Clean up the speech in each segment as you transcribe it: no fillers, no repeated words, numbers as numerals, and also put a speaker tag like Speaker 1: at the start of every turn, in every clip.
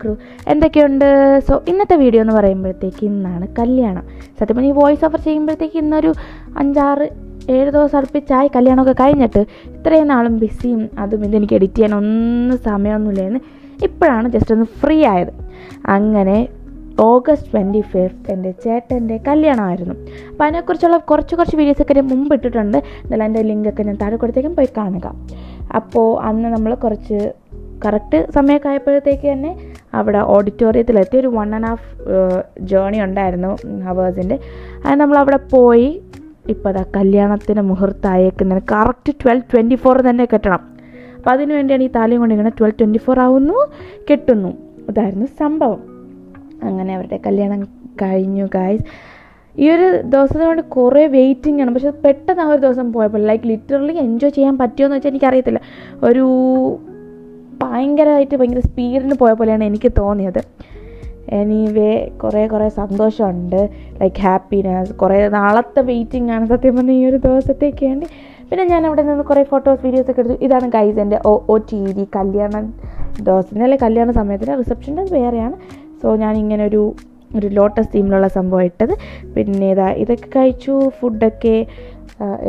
Speaker 1: Crew എന്തൊക്കെയുണ്ട്? So ഇന്നത്തെ video എന്ന് പറയുമ്പോഴത്തേക്ക് ഇന്നാണ് കല്യാണം. സത്യം പറഞ്ഞാൽ ഈ വോയിസ് ഓവർ ചെയ്യുമ്പോഴത്തേക്ക് ഇന്നൊരു 5-6-7 ദിവസം അടുപ്പിച്ചായി കല്യാണമൊക്കെ കഴിഞ്ഞിട്ട്. ഇത്രയും നാളും ബിസിയും അതും ഇതെനിക്ക് എഡിറ്റ് ചെയ്യാൻ ഒന്നും സമയമൊന്നുമില്ലായിരുന്നു. ഇപ്പോഴാണ് ജസ്റ്റ് ഒന്ന് ഫ്രീ ആയത്. അങ്ങനെ ഓഗസ്റ്റ് 25 എൻ്റെ ചേട്ടൻ്റെ കല്യാണമായിരുന്നു. അപ്പോൾ അതിനെക്കുറിച്ചുള്ള കുറച്ച് വീഡിയോസൊക്കെ ഞാൻ മുമ്പ് ഇട്ടിട്ടുണ്ട്. എന്നാലും എൻ്റെ ലിങ്കൊക്കെ ഞാൻ താഴെ കൊടുത്തേക്കും പോയി കാണുക. അപ്പോൾ അന്ന് നമ്മൾ കുറച്ച് കറക്റ്റ് സമയമൊക്കെ ആയപ്പോഴത്തേക്ക് തന്നെ അവിടെ ഓഡിറ്റോറിയത്തിലെത്തി. ഒരു 1.5 ജേണി ഉണ്ടായിരുന്നു ഹവേഴ്സിൻ്റെ. അത് നമ്മളവിടെ പോയി. ഇപ്പോൾ അതാ കല്യാണത്തിന് മുഹൂർത്തമായേക്കുന്നതിന് കറക്റ്റ് 12:24 തന്നെ കെട്ടണം. അപ്പോൾ അതിന് വേണ്ടിയാണ് ഈ താലിയും കൊണ്ടിരിക്കുന്നത്. 12:24 ആവുന്നു, കെട്ടുന്നു. ഇതായിരുന്നു സംഭവം. അങ്ങനെ അവരുടെ കല്യാണം കഴിഞ്ഞു ഗായ്സ്. ഈ ഒരു ദിവസത്തിന് വേണ്ടി കുറേ വെയിറ്റിംഗ് ആണ്. പക്ഷെ പെട്ടെന്ന് ആ ഒരു ദിവസം പോയപ്പോൾ ലിറ്ററലി എൻജോയ് ചെയ്യാൻ പറ്റുമോ വെച്ചാൽ എനിക്കറിയത്തില്ല. ഒരു ഭയങ്കര സ്പീഡിന് പോയ പോലെയാണ് എനിക്ക് തോന്നിയത്. എനിവേ കുറേ സന്തോഷമുണ്ട്, ഹാപ്പിനെസ്. കുറേ നാളത്തെ വെയിറ്റിംഗ് ആണ് സത്യം പറഞ്ഞാൽ ഈ ഒരു ദിവസത്തേക്ക് വേണ്ടി. പിന്നെ ഞാൻ അവിടെ നിന്ന് കുറേ ഫോട്ടോസ് വീഡിയോസൊക്കെ എടുത്തു. ഇതാണ് ഗൈസ് എൻ്റെ OOTD കല്യാണ ദിവസത്തിൻ്റെ കല്യാണ സമയത്തിൻ്റെ. റിസപ്ഷൻ്റെ വേറെയാണ്. സോ ഞാനിങ്ങനെ ഒരു ലോട്ടസ് തീമിലുള്ള സംഭവം ഇട്ടത്. പിന്നെ ഇതൊക്കെ കഴിച്ചു. ഫുഡൊക്കെ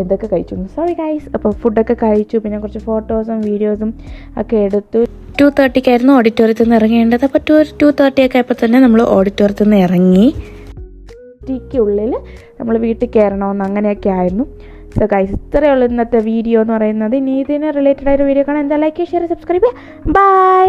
Speaker 1: ഇതൊക്കെ കഴിച്ചു, സോറി ഗൈസ്. അപ്പോൾ ഫുഡൊക്കെ കഴിച്ചു. പിന്നെ കുറച്ച് ഫോട്ടോസും വീഡിയോസും ഒക്കെ എടുത്തു. 2:30 ഓഡിറ്റോറിയത്തിൽ നിന്ന് ഇറങ്ങേണ്ടത്. അപ്പോൾ 2:30 ഒക്കെ ആയപ്പോൾ തന്നെ നമ്മൾ ഓഡിറ്റോറിയത്തിൽ നിന്ന് ഇറങ്ങി. ഉള്ളിൽ നമ്മൾ വീട്ടിൽ കയറണമെന്ന് അങ്ങനെയൊക്കെ ആയിരുന്നു. സോ ഗൈസ് ഇത്രയേ ഉള്ളൂ ഇന്നത്തെ വീഡിയോ എന്ന് പറയുന്നത്. ഇനി ഇതിന് റിലേറ്റഡ് ആയൊരു വീഡിയോ കാണാൻ എന്താ ലൈക്ക്, ഷെയർ, സബ്സ്ക്രൈബ് ചെയ്യുക. ബൈ.